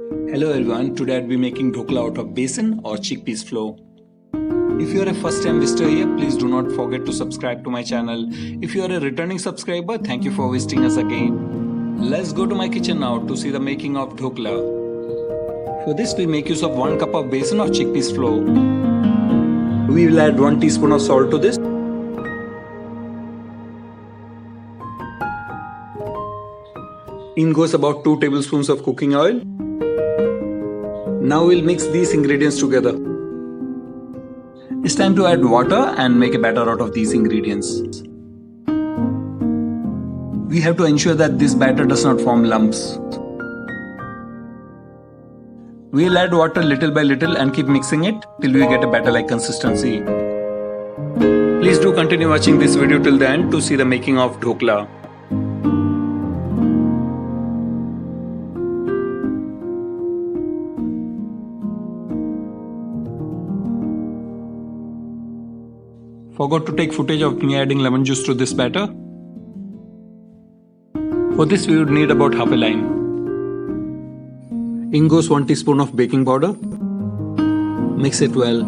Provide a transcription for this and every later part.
Hello everyone, today I'll be making dhokla out of besan or chickpeas flour. If you are a first time visitor here, please do not forget to subscribe to my channel. If you are a returning subscriber, thank you for visiting us again. Let's go to my kitchen now to see the making of dhokla. For this we make use of 1 cup of besan or chickpeas flour. We will add 1 teaspoon of salt to this. In goes about 2 tablespoons of cooking oil. Now we'll mix these ingredients together. It's time to add water and make a batter out of these ingredients. We have to ensure that this batter does not form lumps. We'll add water little by little and keep mixing it till we get a batter-like consistency. Please do continue watching this video till the end to see the making of dhokla. Forgot to take footage of me adding lemon juice to this batter. For this we would need about half a lime. In goes 1 teaspoon of baking powder. Mix it well.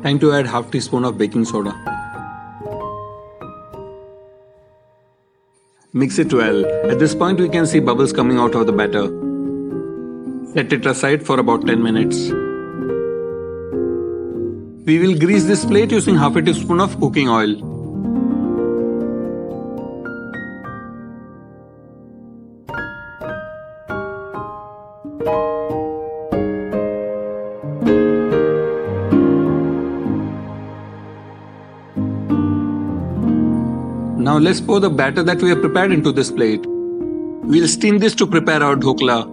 Time to add half teaspoon of baking soda. Mix it well. At this point we can see bubbles coming out of the batter. Set it aside for about 10 minutes. We will grease this plate using half a teaspoon of cooking oil. Now let's pour the batter that we have prepared into this plate. We'll steam this to prepare our dhokla.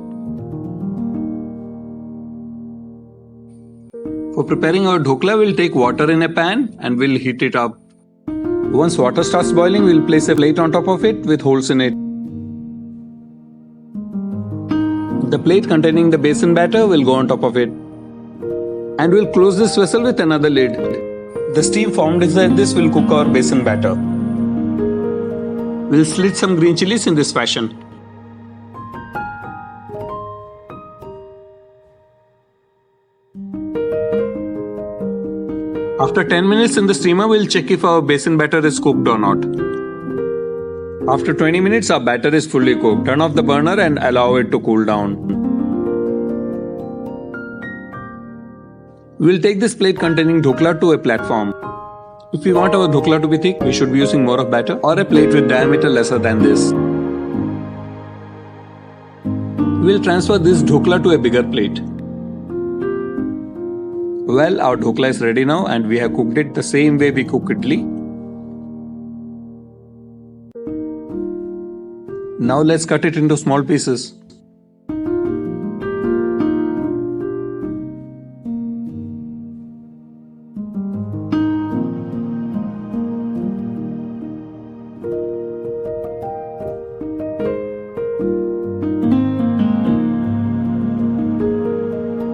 For preparing our dhokla, we'll take water in a pan and we'll heat it up. Once water starts boiling, we'll place a plate on top of it with holes in it. The plate containing the besan batter will go on top of it. And we'll close this vessel with another lid. The steam formed inside this will cook our besan batter. We'll slit some green chilies in this fashion. After 10 minutes in the steamer, we'll check if our besan batter is cooked or not. After 20 minutes, our batter is fully cooked. Turn off the burner and allow it to cool down. We'll take this plate containing dhokla to a platform. If we want our dhokla to be thick, we should be using more of batter or a plate with diameter lesser than this. We'll transfer this dhokla to a bigger plate. Well, our dhokla is ready now and we have cooked it the same way we cook idli. Now let's cut it into small pieces.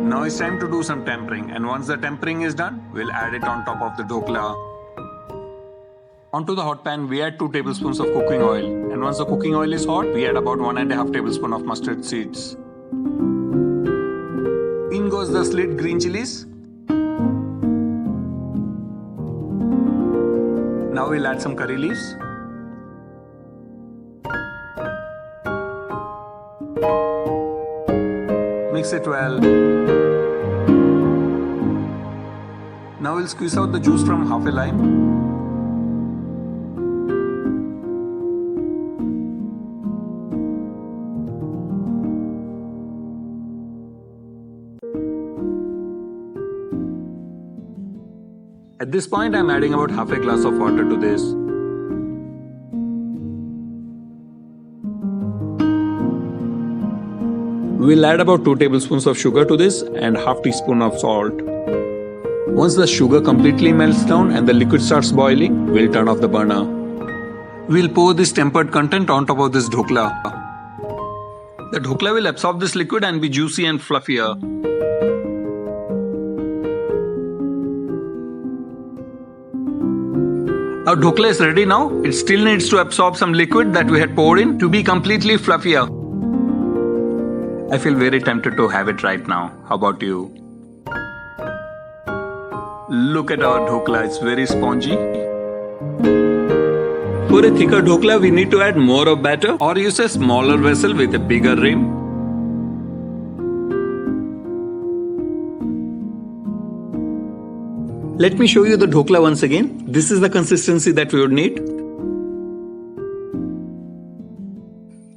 Now it's time to do some tempering, and once the tempering is done, we'll add it on top of the dhokla. Onto the hot pan, we add 2 tablespoons of cooking oil, and once the cooking oil is hot, we add about 1.5 tablespoons of mustard seeds. In goes the slit green chilies. Now we'll add some curry leaves. Mix it well. Now we'll squeeze out the juice from half a lime. At this point, I'm adding about half a glass of water to this. We'll add about 2 tablespoons of sugar to this and half teaspoon of salt. Once the sugar completely melts down and the liquid starts boiling, we'll turn off the burner. We'll pour this tempered content on top of this dhokla. The dhokla will absorb this liquid and be juicy and fluffier. Our dhokla is ready now. It still needs to absorb some liquid that we had poured in to be completely fluffier. I feel very tempted to have it right now. How about you? Look at our dhokla, it's very spongy. For a thicker dhokla, we need to add more of batter or use a smaller vessel with a bigger rim. Let me show you the dhokla once again. This is the consistency that we would need.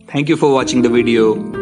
Thank you for watching the video.